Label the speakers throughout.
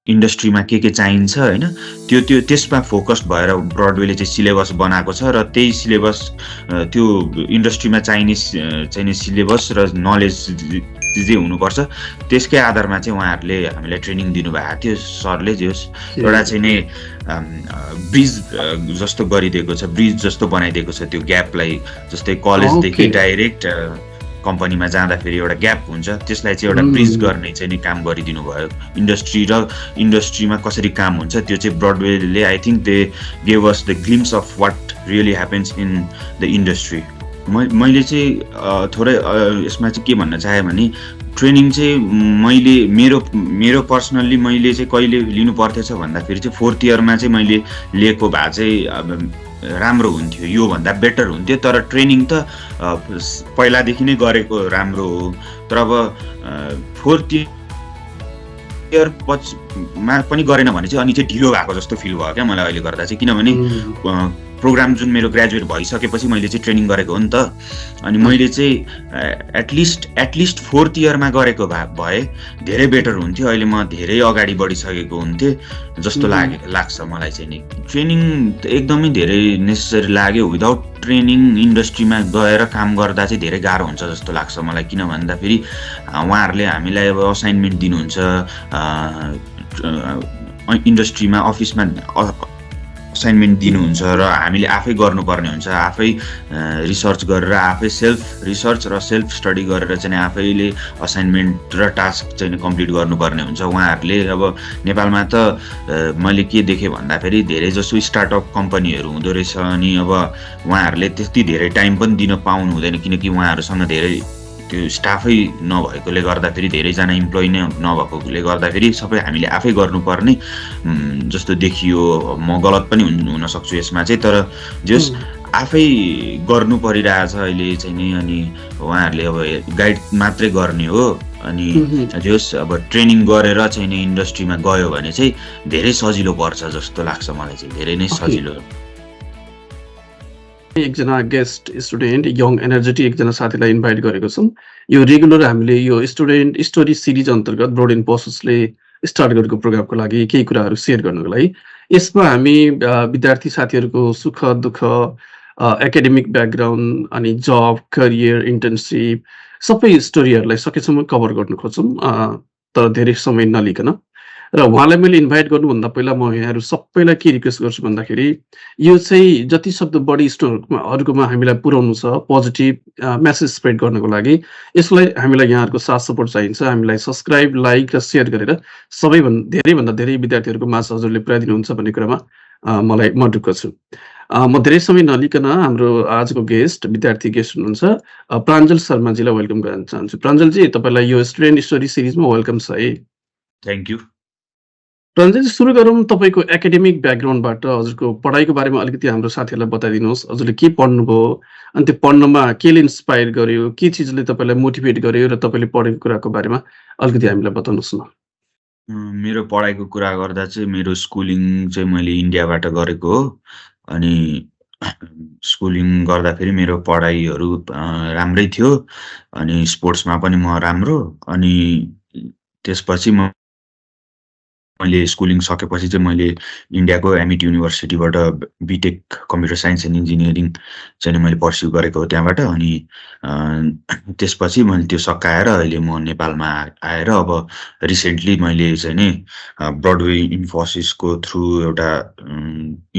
Speaker 1: इन्डस्ट्रीमा के चाहिन्छ होइन, त्यो त्यसमा फोकस्ड भएर ब्रडवेले चाहिँ सिलेबस बनाएको छ र त्यही सिलेबस त्यो इन्डस्ट्रीमा चाहिने सिलेबस र नलेज जे हुनुपर्छ त्यसकै आधारमा चाहिँ उहाँहरूले हामीलाई ट्रेनिङ दिनुभएको थियो सरले। जे होस् एउटा चाहिँ नै ब्रिज जस्तो गरिदिएको छ, ब्रिज जस्तो बनाइदिएको छ त्यो ग्यापलाई। जस्तै कलेजदेखि डाइरेक्ट कम्पनीमा जाँदाखेरि एउटा ग्याप हुन्छ, त्यसलाई चाहिँ एउटा ब्रिज गर्ने चाहिँ नि काम गरिदिनु भयो। इन्डस्ट्री र इन्डस्ट्रीमा कसरी काम हुन्छ त्यो चाहिँ ब्रडवेले I think they gave us the glimpse of what really happens in the industry. मैले चाहिँ थोरै यसमा चाहिँ के भन्न चाहेँ भने ट्रेनिङ चाहिँ मेरो पर्सनल्ली मैले चाहिँ कहिले लिनु पर्थेछ भन्दाखेरि चाहिँ 4th इयरमा चाहिँ मैले लिएको भए चाहिँ राम्रो हुन्थ्यो, योभन्दा बेटर हुन्थ्यो। तर ट्रेनिङ त पहिलादेखि नै गरेको राम्रो हो। तर अब 4th इयर मा पनि गरेन भने चाहिँ अनि चाहिँ ढिलो भएको जस्तो फिल भयो क्या मलाई अहिले गर्दा चाहिँ। किनभने प्रोग्राम जुन मेरो ग्रेजुएट भइसकेपछि मैले चाहिँ ट्रेनिङ गरेको हो नि त। अनि मैले चाहिँ एटलिस्ट 4th इयरमा गरेको भए धेरै बेटर हुन्थ्यो। अहिले म धेरै अगाडि बढिसकेको हुन्थेँ जस्तो लाग्छ मलाई चाहिँ नि। ट्रेनिङ एकदमै धेरै नेसेसरी लाग्यो। विदाउट ट्रेनिङ इन्डस्ट्रीमा गएर काम गर्दा चाहिँ धेरै गाह्रो हुन्छ जस्तो लाग्छ मलाई। किन भन्दाखेरि उहाँहरूले हामीलाई अब असाइनमेन्ट दिनुहुन्छ, इन्डस्ट्रीमा अफिसमा असाइनमेन्ट दिनुहुन्छ र हामीले आफै गर्नुपर्ने हुन्छ। आफै रिसर्च गरेर, आफै सेल्फ रिसर्च र सेल्फ स्टडी गरेर चाहिँ आफैले असाइनमेन्ट र टास्क चाहिँ कम्प्लिट गर्नुपर्ने हुन्छ। उहाँहरूले अब नेपालमा त मैले के देखेँ भन्दाखेरि धेरै जसो स्टार्टअप कम्पनीहरू हुँदो रहेछ। अनि अब उहाँहरूले त्यति धेरै टाइम पनि दिन पाउनु हुँदैन, किनकि उहाँहरूसँग धेरै त्यो स्टाफै नभएकोले गर्दाखेरि, धेरैजना इम्प्लोइ नै नभएकोले गर्दाखेरि सबै हामीले आफै गर्नुपर्ने जस्तो देखियो। म गलत पनि हुन सक्छु यसमा चाहिँ, तर जस आफै गर्नु परिरहेछ अहिले चाहिँ नि। अनि उहाँहरूले अब गाइड मात्रै गर्ने हो। अनि जस अब ट्रेनिङ गरेर चाहिँ नि इन्डस्ट्रीमा गयो भने चाहिँ धेरै सजिलो पर्छ जस्तो लाग्छ मलाई चाहिँ, धेरै नै सजिलो।
Speaker 2: एकजना गेस्ट स्टुडेन्ट यङ एनर्जेटिक एकजना साथीलाई इन्भाइट गरेको छौँ। यो रेगुलर हामीले यो स्टुडेन्ट स्टोरी सिरिज अन्तर्गत ब्रोडवे इन्फोसिसले स्टार्ट गरेको प्रोग्रामको लागि केही कुराहरू सेयर गर्नको लागि यसमा हामी विद्यार्थी साथीहरूको सुख दुःख, एकाडेमिक ब्याकग्राउन्ड अनि जब, करियर, इन्टर्नसिप सबै स्टोरीहरूलाई सकेसम्म कभर गर्न खोज्छौँ, तर धेरै समय नलिकन। र उहाँलाई मैले इन्भाइट गर्नुभन्दा पहिला म यहाँहरू सबैलाई के रिक्वेस्ट गर्छु भन्दाखेरि यो चाहिँ जति सक्दो बढी स्टुडेन्टहरूकोमा हामीलाई पुर्याउनु छ, पोजिटिभ मेसेज स्प्रेड गर्नको लागि यसलाई हामीलाई यहाँहरूको साथ सपोर्ट चाहिन्छ। हामीलाई सब्सक्राइब, लाइक र सेयर गरेर धेरैभन्दा धेरै विद्यार्थीहरूको माझ हजुरले पुर्याइदिनुहुन्छ भन्ने कुरामा म ढुक्क छु। म धेरै समय नलिकन हाम्रो आजको विद्यार्थी गेस्ट हुनुहुन्छ प्राञ्जल शर्माजीलाई वेलकम गर्न चाहन्छु। प्राञ्जलजी, तपाईँलाई यो स्टुडेन्ट स्टोरी सिरिजमा वेलकम छ है।
Speaker 1: Thank you.
Speaker 2: प्राञ्जलजी, सुरु गरौँ तपाईँको एकाडेमिक ब्याकग्राउन्डबाट। हजुरको पढाइको बारेमा अलिकति हाम्रो साथीहरूलाई बताइदिनुहोस्। हजुरले के पढ्नुभयो, अनि त्यो पढ्नमा केले इन्सपायर गर्यो, के चिजले तपाईँलाई मोटिभेट गर्यो र तपाईँले पढेको कुराको बारेमा अलिकति हामीलाई बताउनुहोस् न।
Speaker 1: मेरो पढाइको कुरा गर्दा चाहिँ मेरो स्कुलिङ चाहिँ मैले इन्डियाबाट गरेको हो। अनि स्कुलिङ गर्दाखेरि मेरो पढाइहरू राम्रै थियो। अनि स्पोर्ट्समा पनि म राम्रो। अनि त्यसपछि मैले स्कुलिङ सकेपछि चाहिँ मैले इन्डियाको एमिट युनिभर्सिटीबाट BTech computer science and engineering चाहिँ मैले पर्स्यु गरेको हो त्यहाँबाट। अनि त्यसपछि मैले त्यो सकाएर अहिले म नेपालमा आएर अब रिसेन्टली मैले चाहिँ नि ब्रडवे इन्फोसिसको थ्रु एउटा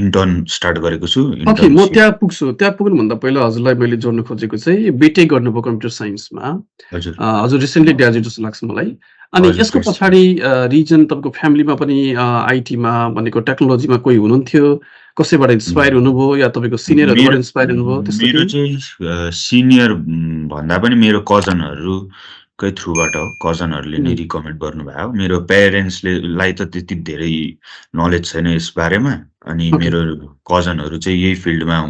Speaker 1: इन्टर्न स्टार्ट गरेको छु।
Speaker 2: ओके, म त्यहाँ पुग्छु। त्यहाँ पुग्नुभन्दा पहिला हजुरलाई मैले जोड्न खोजेको चाहिँ बिटेक गर्नुभयो कम्प्युटर साइन्समा। हजुर रिसेन्टली ग्रेजुएट जस्तो लाग्छ मलाई। अनि यसको पछाडि रिजन तपाईँको फ्यामिलीमा पनि आइटीमा भनेको टेक्नोलोजीमा कोही हुनुहुन्थ्यो, कसैबाट इन्सपायर हुनुभयो या तपाईँको सिनियरहरूबाट इन्सपायर हुनुभयो?
Speaker 1: मेरो चाहिँ सिनियर भन्दा पनि मेरो कजनहरूकै थ्रुबाट हो। कजनहरूले नै रिकमेन्ड गर्नुभयो। मेरो पेरेन्ट्सलाई त त्यति धेरै नलेज छैन यस बारेमा। अनि मेरो कजनहरू चाहिँ यही फिल्डमा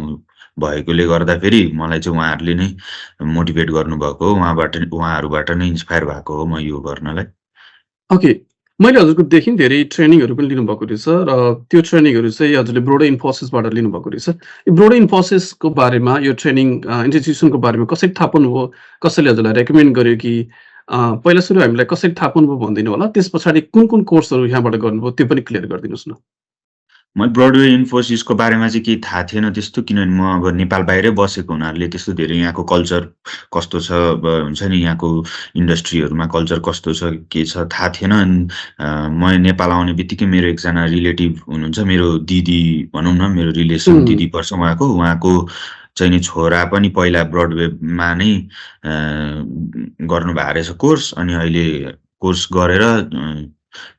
Speaker 1: भएकोले गर्दाखेरि मलाई चाहिँ उहाँहरूले नै मोटिभेट गर्नुभएको हो। उहाँहरूबाट नै इन्सपायर भएको हो म यो गर्नलाई।
Speaker 2: ओके, मैले हजुरको देखि धेरै ट्रेनिङहरू पनि लिनुभएको रहेछ र त्यो ट्रेनिङहरू चाहिँ हजुरले ब्रोडवे इन्फोसिसबाट लिनुभएको रहेछ। यो ब्रोडवे इन्फोसिसको बारेमा, यो ट्रेनिङ इन्स्टिट्युसनको बारेमा कसरी थाहा पाउनुभयो? कसैले हजुरलाई रेकमेन्ड गर्यो कि पहिला सुरु हामीलाई कसरी थाहा पाउनुभयो भनिदिनु होला? त्यस पछाडि कुन कोर्सहरू यहाँबाट गर्नुभयो त्यो पनि क्लियर गरिदिनुहोस् न?
Speaker 1: मैले ब्रडवे इन्फोसिसको बारेमा चाहिँ केही थाहा थिएन त्यस्तो, किनभने म अब नेपाल बाहिरै बसेको हुनाले त्यस्तो धेरै यहाँको कल्चर कस्तो छ, अब हुन्छ नि यहाँको इन्डस्ट्रीहरूमा कल्चर कस्तो छ, के छ थाहा थिएन। अनि म नेपाल आउने बित्तिकै मेरो एकजना रिलेटिभ हुनुहुन्छ, मेरो दिदी भनौँ न, मेरो रिलेसन
Speaker 2: हुँ,
Speaker 1: दिदी पर्छ उहाँको चाहिँ नि छोरा पनि पहिला ब्रडवेमा नै गर्नुभएको रहेछ कोर्स। अनि अहिले कोर्स गरेर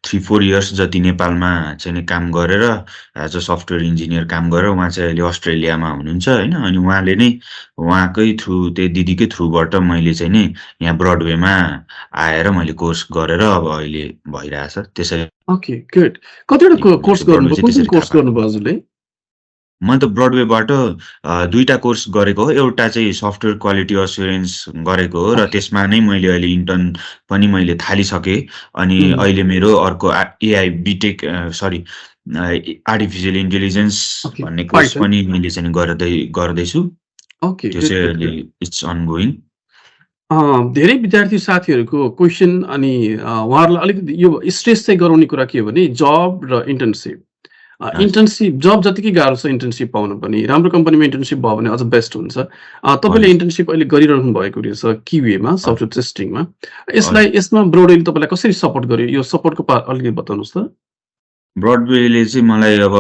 Speaker 1: 3-4 इयर्स जति नेपालमा चाहिँ नि काम गरेर एज अ सफ्टवेयर इन्जिनियर काम गरेर उहाँ चाहिँ अहिले अस्ट्रेलियामा हुनुहुन्छ होइन। अनि उहाँले नै उहाँकै थ्रु, त्यही दिदीकै थ्रुबाट मैले चाहिँ नि यहाँ ब्रडवेमा आएर मैले कोर्स गरेर अब अहिले भइरहेछ। त्यसरी
Speaker 2: ओके, गुड। कतिवटा
Speaker 1: मैले
Speaker 2: कोर्स
Speaker 1: चाहिँ ब्रडवे
Speaker 2: गर्नुभयो?
Speaker 1: चाहिँ
Speaker 2: कुन
Speaker 1: त्यसरी थाहा
Speaker 2: कोर्स
Speaker 1: पाएको।
Speaker 2: गर्नुभयो हजुरले?
Speaker 1: मैले त ब्रडवेबाट 2 टा कोर्स गरेको हो। एउटा चाहिँ सफ्टवेयर क्वालिटी एस्युरेन्स गरेको हो र
Speaker 2: ओके।
Speaker 1: त्यसमा नै मैले अहिले इन्टर्न पनि मैले थालिसकेँ। अनि
Speaker 2: हुँ,
Speaker 1: अहिले मेरो अर्को AI BTech artificial intelligence
Speaker 2: okay.
Speaker 1: भन्ने कोर्स
Speaker 2: पाइथन?
Speaker 1: पनि मैले चाहिँ गर्दैछु।
Speaker 2: ओके,
Speaker 1: त्यो
Speaker 2: गुड,
Speaker 1: चाहिँ
Speaker 2: गुड,
Speaker 1: अहिले
Speaker 2: गुड।
Speaker 1: It's ongoing.
Speaker 2: धेरै विद्यार्थी साथीहरूको क्वेसन अनि उहाँहरूलाई अलिकति यो स्ट्रेस चाहिँ गराउने कुरा के हो भने जब र इन्टर्नसिप।
Speaker 1: हजुर,
Speaker 2: इन्टर्नसिप जब जतिकै गाह्रो छ इन्टर्नसिप पाउनु पनि, राम्रो कम्पनीमा इन्टर्नसिप भयो भने अझ बेस्ट हुन्छ। तपाईँले
Speaker 1: हजुर,
Speaker 2: इन्टर्नसिप अहिले गरिरहनु भएको रहेछ क्युएमा,
Speaker 1: हजुर,
Speaker 2: सफ्टवेयर टेस्टिङमा।
Speaker 1: हजुर।
Speaker 2: यसमा ब्रोडेले तपाईँलाई कसरी सपोर्ट गर्यो? यो सपोर्टको अलिकति बताउनुहोस् त?
Speaker 1: ब्रडवेले चाहिँ मलाई अब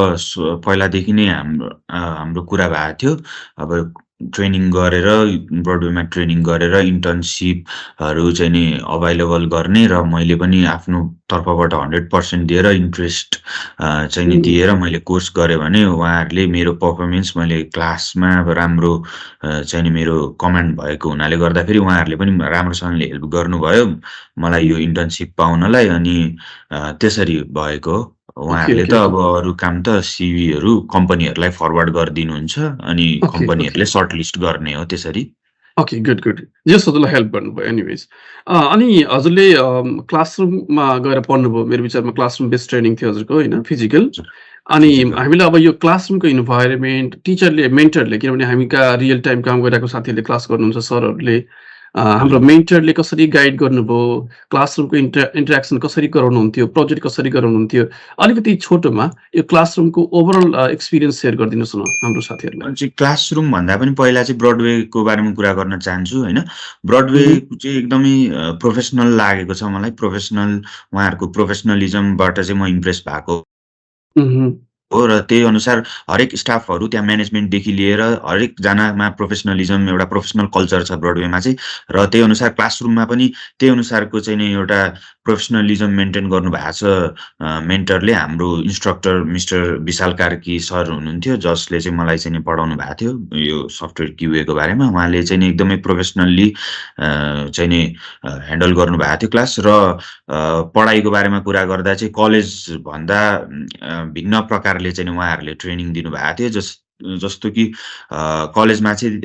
Speaker 1: पहिलादेखि नै हाम्रो कुरा भएको थियो। अब ट्रेनिङ गरेर, ब्रडवेमा ट्रेनिङ गरेर इन्टर्नसिपहरू चाहिँ नि अभाइलेबल गर्ने र मैले पनि आफ्नो तर्फबाट 100% दिएर इन्ट्रेस्ट चाहिँ नि
Speaker 2: हुँ,
Speaker 1: दिएर मैले कोर्स गरेँ भने उहाँहरूले मेरो पर्फर्मेन्स, मैले क्लासमा अब राम्रो चाहिँ नि मेरो कमान्ड भएको हुनाले गर्दाखेरि उहाँहरूले पनि राम्रोसँगले हेल्प गर्नुभयो मलाई
Speaker 2: हुँ।
Speaker 1: यो इन्टर्नसिप पाउनलाई। अनि त्यसरी भएको हो।
Speaker 2: ओके,
Speaker 1: उहाँहरूले त
Speaker 2: ओके, ओके।
Speaker 1: अब अरू काम त सिभीहरू कम्पनीहरूलाई फरवर्ड गरिदिनुहुन्छ अनि
Speaker 2: ओके, ओके।
Speaker 1: कम्पनीहरूले सर्टलिस्ट गर्ने हो त्यसरी।
Speaker 2: Okay, good, good. जस हजुरलाई हेल्प गर्नुभयो एनिवेज। अनि हजुरले क्लासरुममा गएर पढ्नुभयो। मेरो विचारमा क्लासरुम बेस्ड ट्रेनिङ थियो हजुरको होइन, फिजिकल।
Speaker 1: हजुर,
Speaker 2: अनि
Speaker 1: फिजिकल।
Speaker 2: हामीलाई अब यो क्लासरुमको इन्भाइरोमेन्ट, टिचरले, मेन्टरले किनभने हामी कहाँ रियल टाइम काम गरिरहेको साथीहरूले क्लास गर्नुहुन्छ, सरहरूले। हाम्रो
Speaker 1: हजुर।
Speaker 2: मेन्टरले कसरी गाइड गर्नुभयो, क्लासरुमको इन्टरेक्सन कसरी गराउनुहुन्थ्यो, प्रोजेक्ट कसरी गराउनुहुन्थ्यो, अलिकति छोटोमा यो क्लासरुमको ओभरअल एक्सपिरियन्स सेयर गरिदिनुहोस् न हाम्रो साथीहरूलाई।
Speaker 1: चाहिँ क्लासरुम भन्दा पनि पहिला चाहिँ ब्रडवेको बारेमा कुरा गर्न चाहन्छु होइन। ब्रडवे
Speaker 2: उहुँ,
Speaker 1: चाहिँ एकदमै प्रोफेसनल लागेको छ मलाई। उहाँहरूको प्रोफेसनलिजमबाट चाहिँ म इम्प्रेस भएको
Speaker 2: उहुँ,
Speaker 1: हो र त्यही अनुसार हरेक स्टाफहरू त्यहाँ म्यानेजमेन्टदेखि लिएर हरेकजनामा प्रोफेसनलिजम, एउटा प्रोफेसनल कल्चर छ ब्रडवेमा चाहिँ। र त्यही अनुसार क्लासरुममा पनि त्यही अनुसारको चाहिँ नि एउटा प्रोफेसनलिजम मेन्टेन गर्नुभएको छ। मेन्टरले हाम्रो इन्स्ट्रक्टर मिस्टर विशाल कार्की सर हुनुहुन्थ्यो, जसले चाहिँ मलाई चाहिँ नि पढाउनु भएको थियो यो सफ्टवेयर क्युएको बारेमा। उहाँले चाहिँ नि एकदमै प्रोफेसनल्ली चाहिँ नि ह्यान्डल गर्नुभएको थियो क्लास। र पढाइको बारेमा कुरा गर्दा चाहिँ कलेजभन्दा भिन्न प्रकारले चाहिँ नि उहाँहरूले ट्रेनिङ दिनुभएको थियो। जस्तो कि कलेजमा चाहिँ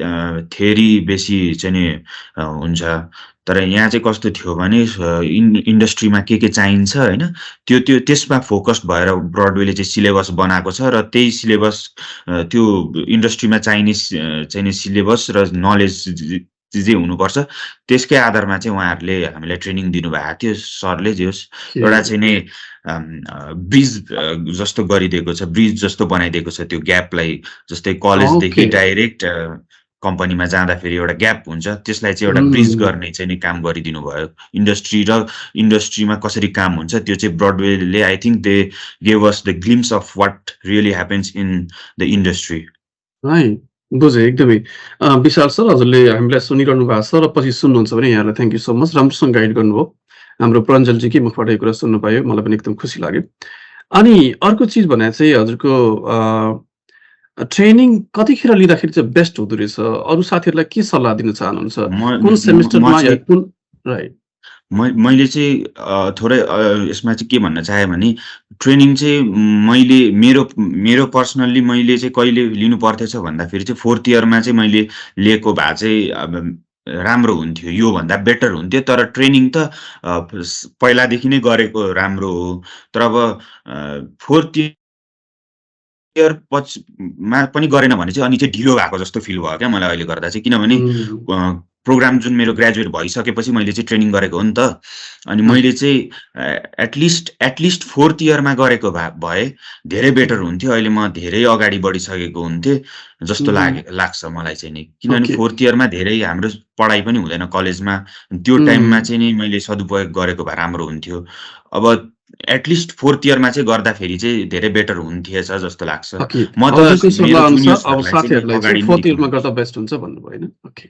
Speaker 1: थ्योरी बेसी चाहिँ नि हुन्छ। तर यहाँ चाहिँ कस्तो थियो भने इन्डस्ट्रीमा के चाहिन्छ होइन, त्यसमा फोकस्ड भएर ब्रडवेले चाहिँ सिलेबस बनाएको छ र त्यही सिलेबस त्यो इन्डस्ट्रीमा चाहिने चाहिने सिलेबस र नलेज जे हुनुपर्छ त्यसकै आधारमा चाहिँ उहाँहरूले हामीलाई ट्रेनिङ दिनुभएको थियो सरले। जे होस्,
Speaker 2: ओके।
Speaker 1: एउटा चाहिँ नि ब्रिज जस्तो गरिदिएको छ, ब्रिज जस्तो बनाइदिएको छ त्यो ग्यापलाई। जस्तै कलेजदेखि
Speaker 2: ओके।
Speaker 1: डाइरेक्ट कम्पनीमा जाँदाखेरि एउटा ग्याप हुन्छ, त्यसलाई चाहिँ एउटा ब्रिज
Speaker 2: हुँ।
Speaker 1: गर्ने चाहिँ नि काम गरिदिनु भयो। इन्डस्ट्रीमा कसरी काम हुन्छ त्यो चाहिँ ब्रडवेले I think they gave us the glimpse of what really happens in the industry.
Speaker 2: है, बुझेँ एकदमै। विशाल सर हजुरले हामीलाई सुनिरहनु भएको छ र पछि सुन्नुहुन्छ भने यहाँलाई थ्याङ्क यू सो मच। राम्रोसँग गाइड गर्नुभयो। हाम्रो प्राञ्जलजीकै मुखबाट यो कुरा सुन्नु पायो, मलाई पनि एकदम खुसी लाग्यो। अनि अर्को चिज भने चाहिँ हजुरको ट्रेनिङ कतिखेर लिँदाखेरि चाहिँ बेस्ट हुँदो रहेछ? अरू साथीहरूलाई के सल्लाह दिन चाहनुहुन्छ?
Speaker 1: म
Speaker 2: कुन
Speaker 1: म म
Speaker 2: सेमेस्टरमा या
Speaker 1: चाहिँ
Speaker 2: कुन राइट।
Speaker 1: मैले चाहिँ थोरै यसमा चाहिँ के भन्न चाहेँ भने ट्रेनिङ चाहिँ मैले मेरो मेरो पर्सनल्ली मैले चाहिँ कहिले लिनु पर्थेछ भन्दाखेरि चाहिँ 4th इयरमा चाहिँ मैले लिएको भए चाहिँ अब राम्रो हुन्थ्यो, योभन्दा बेटर हुन्थ्यो। तर ट्रेनिङ त पहिलादेखि नै गरेको राम्रो हो। तर अब 4th इयर मा पनि गरेन भने चाहिँ अनि चाहिँ ढिलो भएको जस्तो फिल भयो क्या मलाई अहिले गर्दा चाहिँ। किनभने
Speaker 2: हुँ।
Speaker 1: प्रोग्राम जुन मेरो ग्रेजुएट भइसकेपछि मैले चाहिँ ट्रेनिङ गरेको हो नि त। अनि मैले चाहिँ एटलिस्ट 4th इयरमा गरेको भए धेरै बेटर हुन्थ्यो। अहिले म धेरै अगाडि बढिसकेको हुन्थेँ जस्तो लाग्छ मलाई चाहिँ नि। किनभने
Speaker 2: ओके
Speaker 1: 4th इयरमा धेरै हाम्रो पढाइ पनि हुँदैन कलेजमा। त्यो टाइममा चाहिँ नि मैले सदुपयोग गरेको भए राम्रो हुन्थ्यो। अब एटलिस्ट 4th इयरमा चाहिँ गर्दाखेरि चाहिँ धेरै बेटर हुन्थेछ जस्तो लाग्छ।
Speaker 2: ओके
Speaker 1: म
Speaker 2: हजुरको
Speaker 1: त मेरो
Speaker 2: सल्लाह अनुसार अब
Speaker 1: जुनियर्सहरूलाई चाहिँ नि
Speaker 2: साथीहरूलाई चाहिँ
Speaker 1: अगाडि नै
Speaker 2: 4th इयरमा
Speaker 1: देखाउनु।
Speaker 2: गर्दा बेस्ट हुन्छ भन्नुभयो होइन? ओके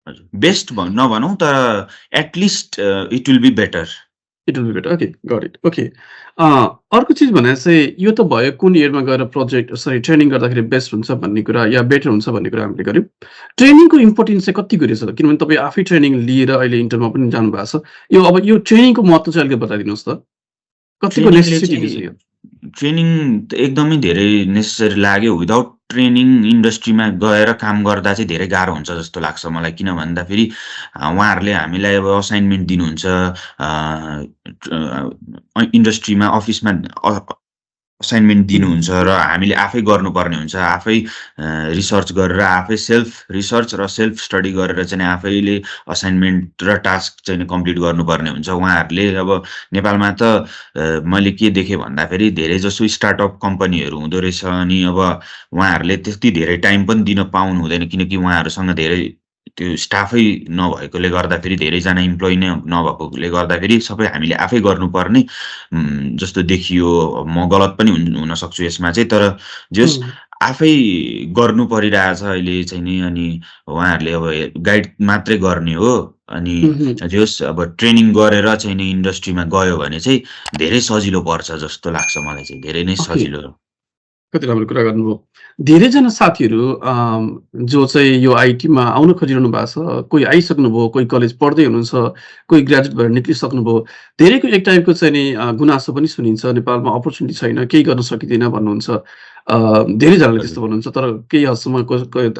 Speaker 1: हजुर, बेस्ट नभनौँ तर at least it will be better.
Speaker 2: It will be better okay got it okay अर्को चिज भने चाहिँ यो त भयो कुन इयरमा गएर ट्रेनिङ गर्दाखेरि बेस्ट हुन्छ भन्ने कुरा या बेटर हुन्छ भन्ने कुरा हामीले गऱ्यौँ। ट्रेनिङको इम्पोर्टेन्स चाहिँ कतिको रहेछ त? किनभने तपाईँ आफै ट्रेनिङ लिएर अहिले इन्टरमा पनि जानुभएको छ। अब यो ट्रेनिङको महत्त्व चाहिँ अलिकति बताइदिनुहोस् त। कतिको
Speaker 1: ट्रेनिङले
Speaker 2: नेसेसिटी
Speaker 1: चाहिँ
Speaker 2: रहेछ यो?
Speaker 1: ट्रेनिङ त एकदमै धेरै नेसेसरी लाग्यो। विदाउट ट्रेनिङ इन्डस्ट्रीमा गएर काम गर्दा चाहिँ धेरै गाह्रो हुन्छ जस्तो लाग्छ मलाई। किन भन्दाखेरि उहाँहरूले हामीलाई अब असाइनमेन्ट दिनुहुन्छ इन्डस्ट्रीमा अफिसमा असाइनमेन्ट दिनुहुन्छ र हामीले आफै गर्नुपर्ने हुन्छ। आफै रिसर्च गरेर आफै सेल्फ रिसर्च र सेल्फ स्टडी गरेर चाहिँ आफैले असाइनमेन्ट र टास्क चाहिँ कम्प्लिट गर्नुपर्ने हुन्छ। उहाँहरूले अब नेपालमा त मैले के देखेँ भन्दाखेरि धेरै जसो स्टार्टअप कम्पनीहरू हुँदो रहेछ। अनि अब उहाँहरूले त्यति धेरै टाइम पनि दिन पाउनु हुँदैन किनकि उहाँहरूसँग धेरै त्यो स्टाफै नभएकोले गर्दाखेरि धेरैजना इम्प्लोइ नै नभएकोले गर्दाखेरि सबै हामीले आफै गर्नुपर्ने जस्तो देखियो। म गलत पनि हुन सक्छु यसमा चाहिँ, तर जस आफै गर्नु परिरहेछ अहिले चाहिँ नि। अनि उहाँहरूले अब गाइड मात्रै गर्ने हो। अनि जस अब ट्रेनिङ गरेर चाहिँ नि इन्डस्ट्रीमा गयो भने चाहिँ धेरै सजिलो पर्छ जस्तो लाग्छ मलाई चाहिँ, धेरै नै
Speaker 2: ओके
Speaker 1: सजिलो।
Speaker 2: कति राम्रो कुरा गर्नुभयो। धेरैजना साथीहरू जो चाहिँ यो आइटीमा आउन खोजिरहनु भएको छ, कोही आइसक्नुभयो, कोही कलेज पढ्दै हुनुहुन्छ, कोही ग्रेजुएट भएर निक्लिसक्नुभयो। धेरैको एक टाइपको चाहिँ नि गुनासो पनि सुनिन्छ, नेपालमा अपर्च्युनिटी छैन, केही गर्न सकिँदैन भन्नुहुन्छ। धेरैजनाले
Speaker 1: हजुर,
Speaker 2: त्यस्तो भन्नुहुन्छ, तर केही हदसम्म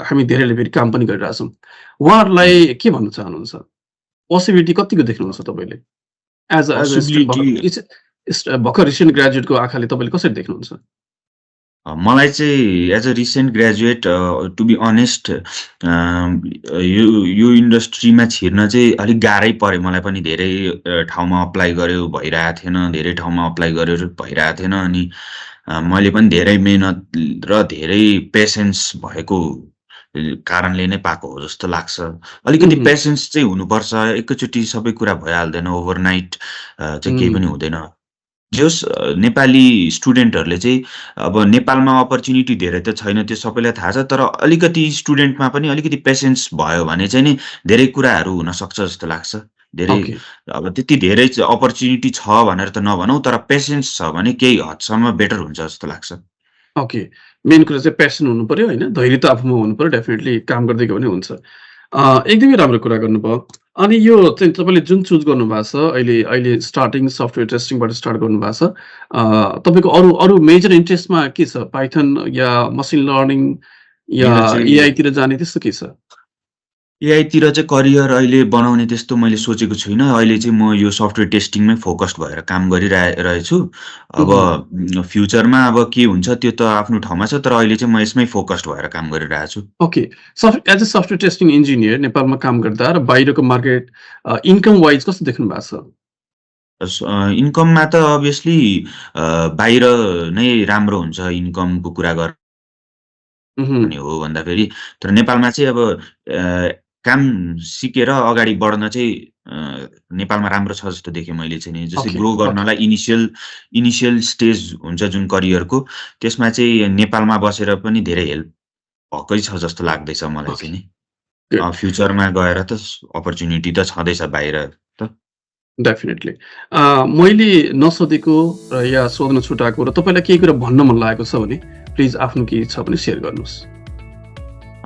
Speaker 2: हामी धेरैले फेरि काम पनि गरिरहेछौँ। उहाँहरूलाई के भन्न चाहनुहुन्छ? पोसिबिलिटी कतिको देख्नुहुन्छ तपाईँले? एज अ स्टुडेन्ट
Speaker 1: पोसिबिलिटी
Speaker 2: भर्खर रिसेन्ट ग्रेजुएटको आँखाले तपाईँले कसरी देख्नुहुन्छ?
Speaker 1: मलाई चाहिँ as a recent graduate to be honest यो इन्डस्ट्रीमा छिर्न चाहिँ अलिक गाह्रै पऱ्यो मलाई पनि। धेरै ठाउँमा अप्लाई गर्यो भइरहेको थिएन, धेरै ठाउँमा अप्लाई गरेर भइरहेको थिएन। अनि मैले पनि धेरै मेहनत र धेरै पेसेन्स भएको कारणले नै पाएको हो जस्तो लाग्छ। अलिकति पेसेन्स चाहिँ हुनुपर्छ। एकैचोटि सबै कुरा भइहाल्दैन, ओभरनाइट चाहिँ केही पनि हुँदैन। जस नेपाली स्टुडेन्टहरूले चाहिँ अब नेपालमा अपर्च्युनिटी धेरै त छैन त्यो सबैलाई थाहा छ, तर अलिकति स्टुडेन्टमा पनि अलिकति पेसेन्स भयो भने चाहिँ नि धेरै कुराहरू हुनसक्छ जस्तो लाग्छ। धेरै
Speaker 2: ओके
Speaker 1: अब त्यति धेरै अपर्च्युनिटी छ भनेर त नभनौँ, तर पेसेन्स छ भने केही हदसम्म बेटर हुन्छ जस्तो लाग्छ।
Speaker 2: ओके मेन कुरा चाहिँ प्यासन हुनु पर्यो होइन, धैर्य त आफूमा हुनु पर्यो। डेफिनेटली काम गर्दै गयो भने हुन्छ। एकदमै राम्रो कुरा गर्नुभयो। अनि यो चाहिँ तपाईँले जुन चुज गर्नुभएको छ अहिले अहिले स्टार्टिङ सफ्टवेयर टेस्टिङबाट स्टार्ट गर्नुभएको छ, तपाईँको अरू अरू मेजर इन्ट्रेस्टमा के छ? पाइथन या मसिन लर्निङ या
Speaker 1: मेरो चाहिँ
Speaker 2: एआईतिर जाने त्यस्तो के छ?
Speaker 1: एआईतिर चाहिँ करियर अहिले बनाउने त्यस्तो मैले सोचेको छुइनँ। अहिले चाहिँ म यो सफ्टवेयर टेस्टिङमै फोकस्ड भएर काम गरिरहेछु। अब फ्युचरमा अब के हुन्छ त्यो त आफ्नो ठाउँमा छ, तर अहिले चाहिँ म यसमै फोकस्ड भएर काम गरिरहेको छु।
Speaker 2: Okay as a software testing engineer नेपालमा काम गर्दा र बाहिरको मार्केट इन्कम वाइज कस्तो देख्नु भएको छ?
Speaker 1: इन्कममा त अभियसली बाहिर नै राम्रो हुन्छ इन्कमको कुरा गर्ने हो भन्दाखेरि। तर नेपालमा चाहिँ अब काम सिकेर अगाडि बढ्न चाहिँ नेपालमा राम्रो छ जस्तो देखेँ मैले चाहिँ नि। जस्तै
Speaker 2: ओके
Speaker 1: ग्रो
Speaker 2: ओके
Speaker 1: गर्नलाई इनिसियल स्टेज हुन्छ जुन करियरको, त्यसमा चाहिँ नेपालमा बसेर पनि धेरै हेल्प भएकै छ जस्तो लाग्दैछ मलाई
Speaker 2: ओके
Speaker 1: चाहिँ नि।
Speaker 2: गुड
Speaker 1: फ्युचरमा गएर त अपर्च्युनिटी त छँदैछ बाहिर त।
Speaker 2: डेफिनेटली मैले नसोधेको र या सोध्न छुटाएको र तपाईँलाई केही कुरा भन्न मन लागेको छ भने प्लिज आफ्नो केही छ भने सेयर गर्नुहोस्।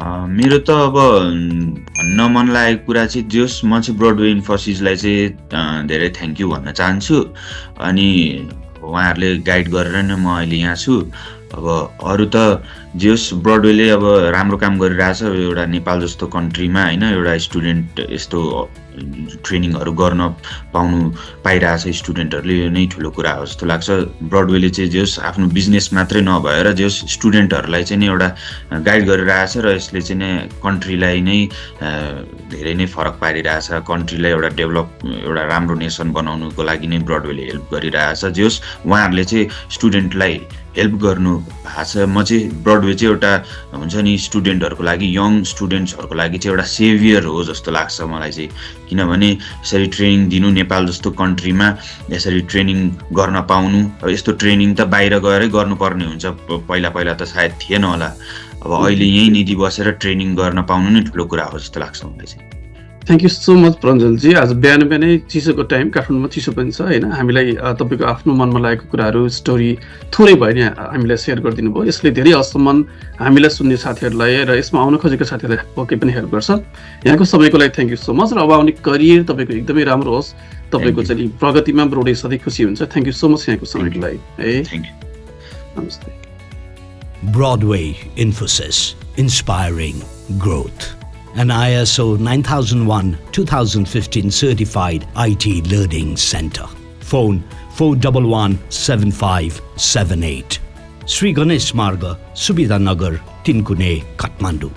Speaker 1: मेरो त अब भन्न मन लागेको कुरा चाहिँ जस म चाहिँ ब्रोडवे इन्फोसिसलाई चाहिँ धेरै थ्याङ्क यू भन्न चाहन्छु। अनि उहाँहरूले गाइड गरेर नै म अहिले यहाँ छु। अब अरू त जे होस् ब्रडवेले अब राम्रो काम गरिरहेछ एउटा नेपाल जस्तो कन्ट्रीमा होइन एउटा स्टुडेन्ट यस्तो ट्रेनिङहरू गर्न पाइरहेछ स्टुडेन्टहरूले, यो नै ठुलो कुरा हो जस्तो लाग्छ। ब्रडवेले चाहिँ जे होस् आफ्नो बिजनेस मात्रै नभएर जे होस् स्टुडेन्टहरूलाई चाहिँ नि एउटा गाइड गरिरहेछ र यसले चाहिँ नै कन्ट्रीलाई नै धेरै नै फरक पारिरहेछ, कन्ट्रीलाई एउटा डेभलप एउटा राम्रो नेसन बनाउनुको लागि नै ब्रडवेले हेल्प गरिरहेछ। जे होस् उहाँहरूले चाहिँ स्टुडेन्टलाई हेल्प गर्नु भएको छ। म चाहिँ ब्रडवे चाहिँ एउटा हुन्छ नि स्टुडेन्टहरूको लागि, यङ स्टुडेन्ट्सहरूको लागि चाहिँ एउटा सेभियर हो जस्तो लाग्छ मलाई चाहिँ। किनभने यसरी ट्रेनिङ दिनु, नेपाल जस्तो कन्ट्रीमा यसरी ट्रेनिङ गर्न पाउनु, अब यस्तो ट्रेनिङ त बाहिर गएरै गर्नुपर्ने हुन्छ, पहिला पहिला त सायद थिएन होला। अब अहिले यहीँ निधि बसेर ट्रेनिङ गर्न पाउनु नै ठुलो कुरा हो जस्तो लाग्छ मलाई चाहिँ।
Speaker 2: Thank you so much Pranjalji. आज बिहान बिहानै चिसोको टाइम, काठमाडौँमा चिसो पनि छ होइन, हामीलाई तपाईँको आफ्नो मनमा लागेको कुराहरू, स्टोरी थोरै भए नि हामीलाई सेयर गरिदिनु भयो। यसले धेरै हदसम्म हामीलाई सुन्ने साथीहरूलाई र यसमा आउन खोजेको साथीहरूलाई पक्कै पनि हेल्प गर्छ। यहाँको समयको लागि थ्याङ्क यू सो मच, र अब आउने करियर तपाईँको एकदमै राम्रो होस्, तपाईँको चाहिँ प्रगतिमा ब्रोडवे सधैँ खुसी हुन्छ। थ्याङ्क यू सो मच यहाँको समयको लागि है। नमस्ते।
Speaker 3: Broadway Infosys, inspiring growth. An ISO 9001-2015 certified IT learning center. Phone 411-7578. Sri Ganesh Marga, Subhidanagar, Tinkune, Kathmandu.